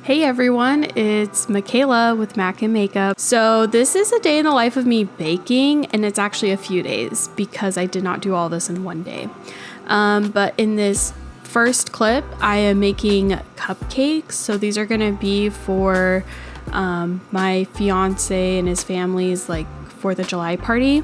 Hey everyone, it's Makaliah with Mak and Makeup. So this is a day in the life of me baking, and it's actually a few days because I did not do all this in one day. But in this first clip, I am making cupcakes. So these are gonna be for my fiance and his family's like 4th of July party.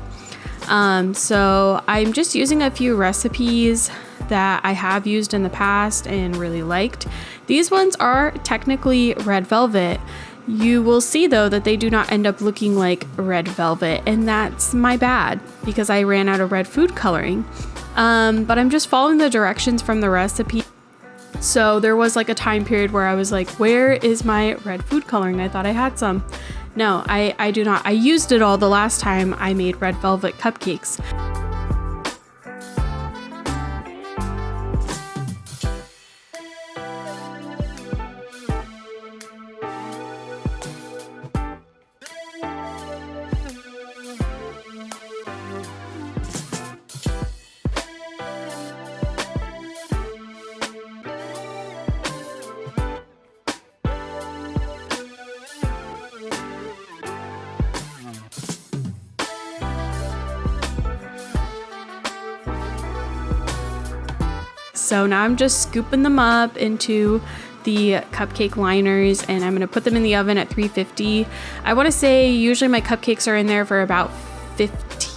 So I'm just using a few recipes that I have used in the past and really liked. These ones are technically red velvet. You will see though that they do not end up looking like red velvet, and that's my bad because I ran out of red food coloring. But I'm just following the directions from the recipe. So there was like a time period where I was like, where is my red food coloring? I thought I had some. No, I do not. I used it all the last time I made red velvet cupcakes. So now I'm just scooping them up into the cupcake liners, and I'm gonna put them in the oven at 350. I wanna say usually my cupcakes are in there for about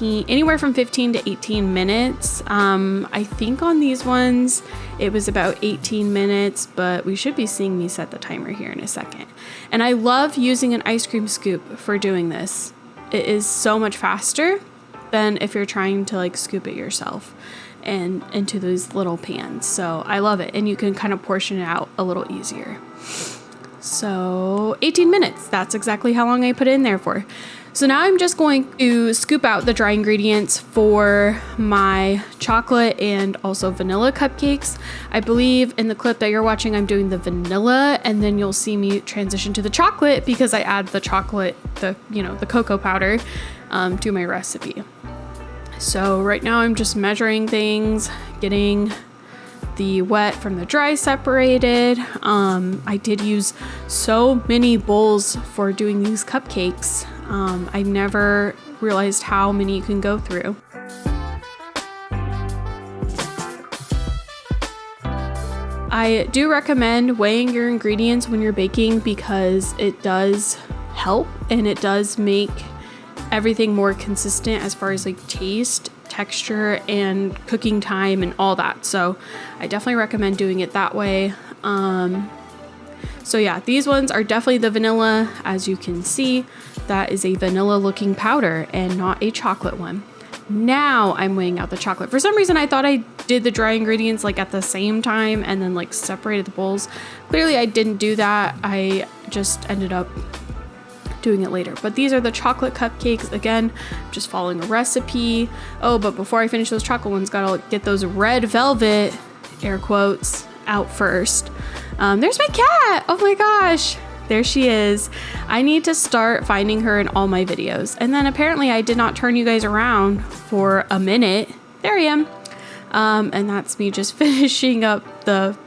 anywhere from 15 to 18 minutes. I think on these ones, it was about 18 minutes, but we should be seeing me set the timer here in a second. And I love using an ice cream scoop for doing this. It is so much faster than if you're trying to like scoop it yourself and into those little pans. So I love it, and you can kind of portion it out a little easier. So 18 minutes, that's exactly how long I put it in there for. So now I'm just going to scoop out the dry ingredients for my chocolate and also vanilla cupcakes. I believe in the clip that you're watching, I'm doing the vanilla, and then you'll see me transition to the chocolate because I add the chocolate, the cocoa powder to my recipe. So right now I'm just measuring things, getting the wet from the dry separated. I did use so many bowls for doing these cupcakes. I never realized how many you can go through. I do recommend weighing your ingredients when you're baking because it does help, and it does make everything more consistent as far as like taste, texture, and cooking time and all that. So I definitely recommend doing it that way. So yeah, these ones are definitely the vanilla. As you can see, that is a vanilla looking powder and not a chocolate one. Now I'm weighing out the chocolate. For some reason, I thought I did the dry ingredients like at the same time and then like separated the bowls. Clearly I didn't do that. I just ended up doing it later. But these are the chocolate cupcakes. Again, just following a recipe. Oh, but before I finish those chocolate ones, gotta get those red velvet, air quotes, out first. There's my cat. Oh my gosh. There she is. I need to start finding her in all my videos. And then apparently I did not turn you guys around for a minute. There I am. And that's me just finishing up the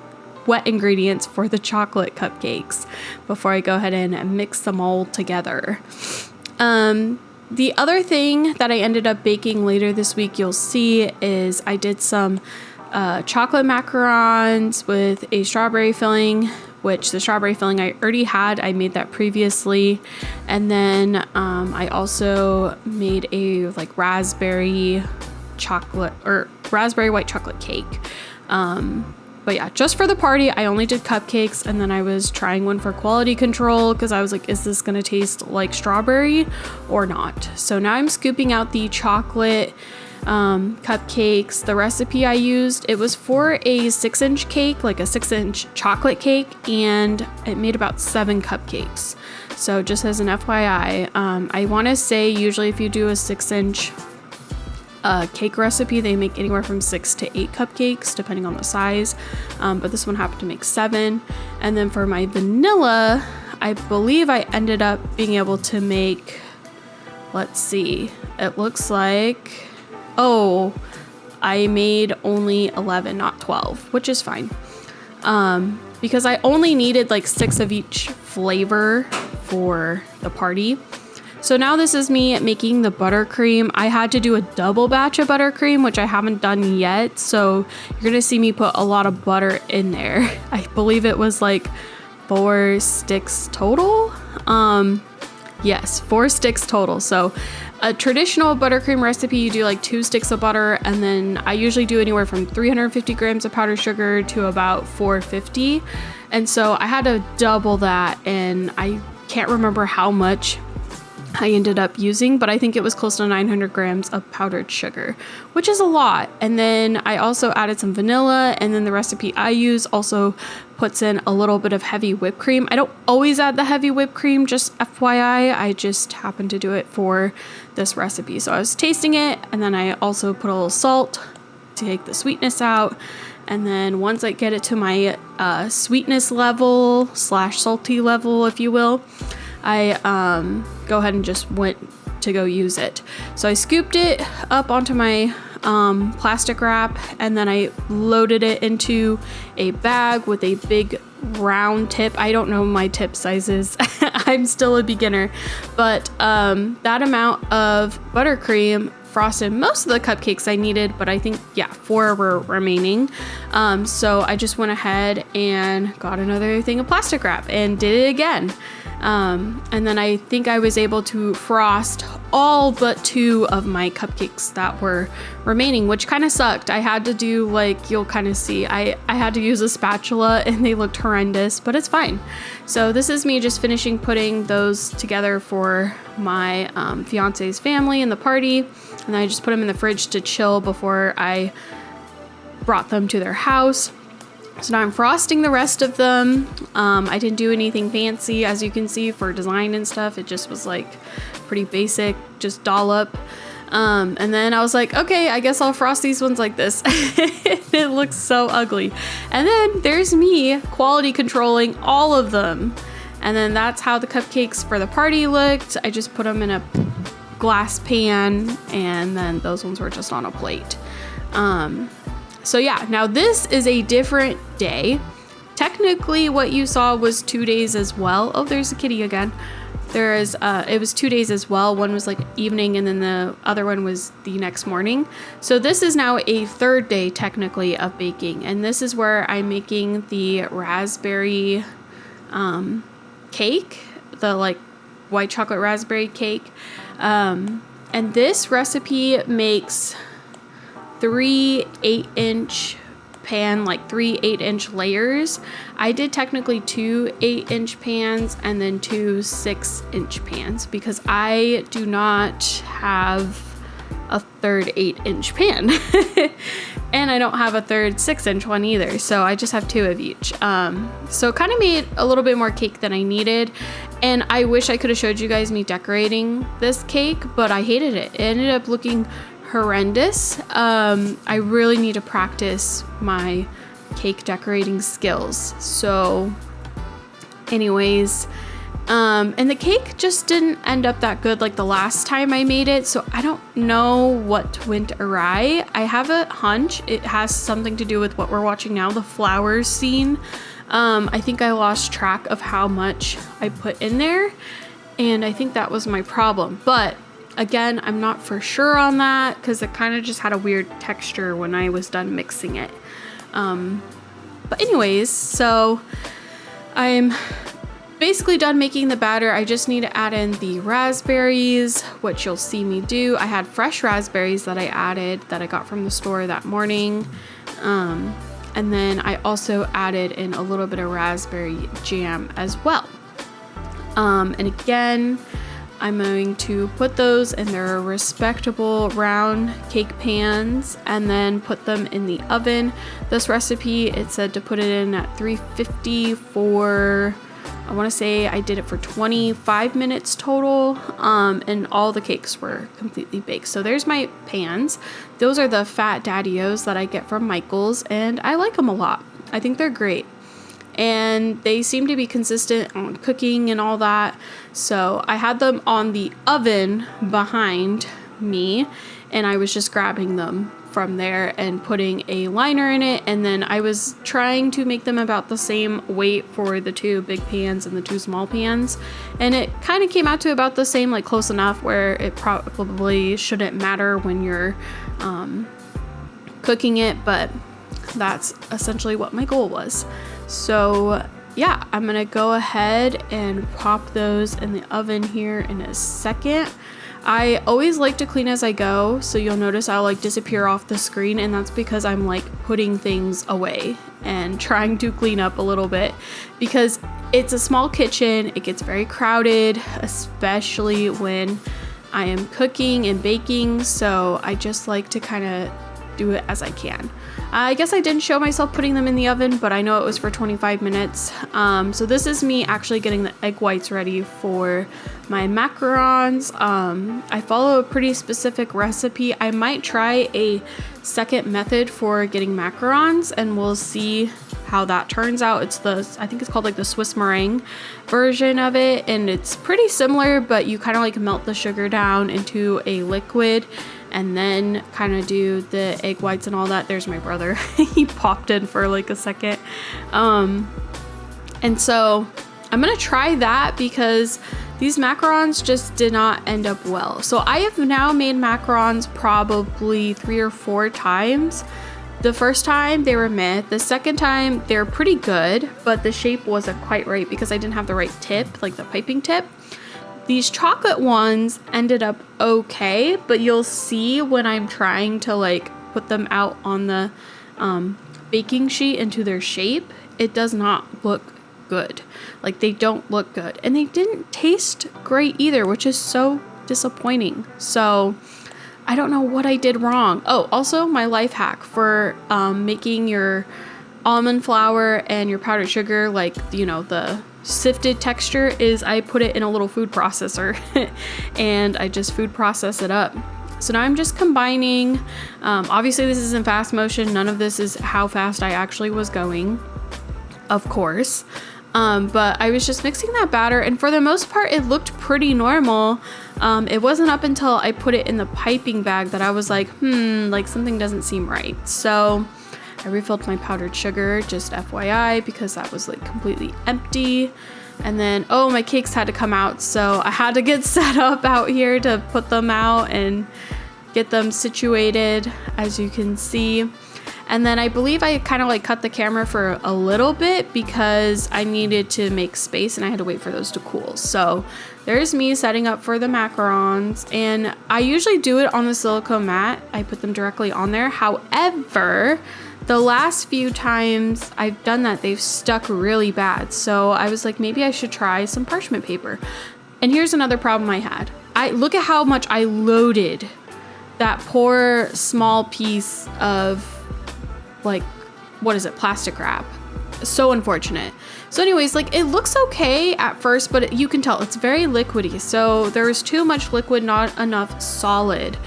wet ingredients for the chocolate cupcakes before I go ahead and mix them all together. The other thing that I ended up baking later this week, you'll see, is I did some chocolate macarons with a strawberry filling, which the strawberry filling I already had. I made that previously. And then I also made a like raspberry chocolate or raspberry white chocolate cake. But yeah, just for the party, I only did cupcakes, and then I was trying one for quality control because I was like, is this gonna taste like strawberry or not? So now I'm scooping out the chocolate cupcakes. The recipe I used, it was for a 6-inch cake, like a 6-inch chocolate cake, and it made about 7 cupcakes. So just as an FYI, I wanna say usually if you do a 6-inch cake recipe, they make anywhere from 6 to 8 cupcakes depending on the size, but this one happened to make 7. And then for my vanilla, I believe I ended up being able to make, let's see, it looks like, I made only 11, not 12, which is fine. because I only needed like 6 of each flavor for the party. So now this is me making the buttercream. I had to do a double batch of buttercream, which I haven't done yet. So you're gonna see me put a lot of butter in there. I believe it was like 4 sticks total. Yes, 4 sticks total. So a traditional buttercream recipe, you do like 2 sticks of butter, and then I usually do anywhere from 350 grams of powdered sugar to about 450. And so I had to double that, and I can't remember how much I ended up using, but I think it was close to 900 grams of powdered sugar, which is a lot. And then I also added some vanilla, and then the recipe I use also puts in a little bit of heavy whipped cream. I don't always add the heavy whipped cream, just FYI. I just happen to do it for this recipe. So I was tasting it, and then I also put a little salt to take the sweetness out. And then once I get it to my sweetness level / salty level, if you will, I go ahead and just went to go use it. So I scooped it up onto my plastic wrap, and then I loaded it into a bag with a big round tip. I don't know my tip sizes. I'm still a beginner, but that amount of buttercream frosted most of the cupcakes I needed, but I think, yeah, 4 were remaining. So I just went ahead and got another thing of plastic wrap and did it again. And then I think I was able to frost all but 2 of my cupcakes that were remaining, which kind of sucked. I had to do, like, you'll kind of see, I had to use a spatula, and they looked horrendous, but it's fine. So this is me just finishing putting those together for my fiance's family and the party, and then I just put them in the fridge to chill before I brought them to their house. So now I'm frosting the rest of them. I didn't do anything fancy, as you can see, for design and stuff. It just was like pretty basic, just dollop. And then I was like, okay, I guess I'll frost these ones like this. It looks so ugly. And then there's me quality controlling all of them. And then that's how the cupcakes for the party looked. I just put them in a glass pan, and then those ones were just on a plate. So yeah, now this is a different day. Technically what you saw was 2 days as well. Oh, there's a kitty again. It was 2 days as well. One was like evening, and then the other one was the next morning. So this is now a 3rd day technically of baking, and this is where I'm making the raspberry cake, the like white chocolate raspberry cake. And this recipe makes 3 8-inch pan, like 3 8-inch layers. I did technically 2 8-inch pans and then 2 6-inch pans because I do not have a 3rd 8-inch pan. And I don't have a 3rd 6-inch one either, so I just have 2 of each. So it kind of made a little bit more cake than I needed, and I wish I could have showed you guys me decorating this cake, but I hated it. It ended up looking horrendous. I really need to practice my cake decorating skills. So anyways, and the cake just didn't end up that good like the last time I made it, so I don't know what went awry. I have a hunch it has something to do with what we're watching now, the flowers scene. I think I lost track of how much I put in there, and I think that was my problem. But again, I'm not for sure on that because it kind of just had a weird texture when I was done mixing it. But anyways, so I'm basically done making the batter. I just need to add in the raspberries, which you'll see me do. I had fresh raspberries that I added that I got from the store that morning. And then I also added in a little bit of raspberry jam as well. And again, I'm going to put those in their respectable round cake pans and then put them in the oven. This recipe, it said to put it in at 350 for, I want to say I did it for 25 minutes total, and all the cakes were completely baked. So there's my pans. Those are the Fat Daddy-O's that I get from Michael's, and I like them a lot. I think they're great. And they seem to be consistent on cooking and all that. So I had them on the oven behind me, and I was just grabbing them from there and putting a liner in it. And then I was trying to make them about the same weight for the 2 big pans and the 2 small pans. And it kind of came out to about the same, like close enough where it probably shouldn't matter when you're cooking it, but that's essentially what my goal was. So yeah, I'm gonna go ahead and pop those in the oven here in a second. I always like to clean as I go, so you'll notice I'll like disappear off the screen, and that's because I'm like putting things away and trying to clean up a little bit, because it's a small kitchen. It gets very crowded, especially when I am cooking and baking, so I just like to kind of do it as I can. I guess I didn't show myself putting them in the oven, but I know it was for 25 minutes. So this is me actually getting the egg whites ready for my macarons. I follow a pretty specific recipe. I might try a second method for getting macarons, and we'll see how that turns out. I think it's called like the Swiss meringue version of it, and it's pretty similar, but you kind of like melt the sugar down into a liquid and then kind of do the egg whites and all that. There's my brother. He popped in for like a second. And so I'm gonna try that because these macarons just did not end up well. So I have now made macarons probably 3 or 4 times. The first time they were meh. The second time they're pretty good, but the shape wasn't quite right because I didn't have the right tip, like the piping tip. These chocolate ones ended up okay, but you'll see when I'm trying to like put them out on the baking sheet into their shape, it does not look good. Like they don't look good, and they didn't taste great either, which is so disappointing. So I don't know what I did wrong. Oh, also my life hack for making your almond flour and your powdered sugar, like, you know, the sifted texture, is I put it in a little food processor and I just food process it up. So now I'm just combining. Obviously this is in fast motion. None of this is how fast I actually was going, of course. But I was just mixing that batter, and for the most part it looked pretty normal. It wasn't up until I put it in the piping bag that I was like, like something doesn't seem right. So I refilled my powdered sugar, just FYI, because that was like completely empty. And then, oh, my cakes had to come out, so I had to get set up out here to put them out and get them situated, as you can see. And then I believe I kind of like cut the camera for a little bit because I needed to make space and I had to wait for those to cool. So there's me setting up for the macarons, and I usually do it on the silicone mat. I put them directly on there. However, the last few times I've done that, they've stuck really bad. So I was like, maybe I should try some parchment paper. And here's another problem I had. Look at how much I loaded that poor small piece of, like, what is it, plastic wrap. So unfortunate. So anyways, like, it looks okay at first, but you can tell it's very liquidy. So there was too much liquid, not enough solid.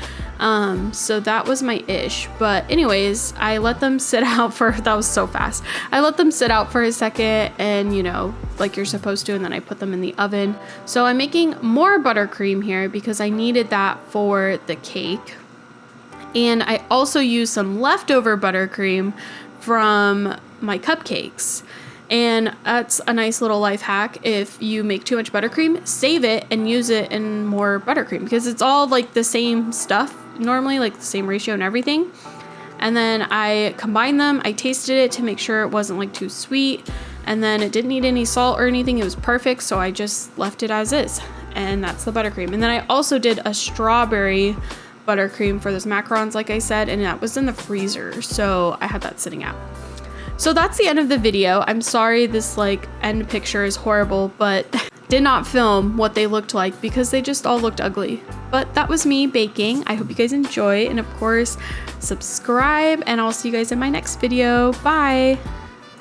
So that was my ish. But anyways, I let them sit out for, that was so fast. I let them sit out for a second, and, you know, like you're supposed to, and then I put them in the oven. So I'm making more buttercream here because I needed that for the cake. And I also used some leftover buttercream from my cupcakes. And that's a nice little life hack. If you make too much buttercream, save it and use it in more buttercream, because it's all like the same stuff normally, like the same ratio and everything. And then I combined them. I tasted it to make sure it wasn't like too sweet, and then it didn't need any salt or anything. It was perfect, so I just left it as is. And that's the buttercream. And then I also did a strawberry buttercream for those macarons, like I said, and that was in the freezer, so I had that sitting out. So that's the end of the video. I'm sorry this like end picture is horrible, but did not film what they looked like because they just all looked ugly. But that was me baking. I hope you guys enjoy, and of course subscribe, and I'll see you guys in my next video. Bye.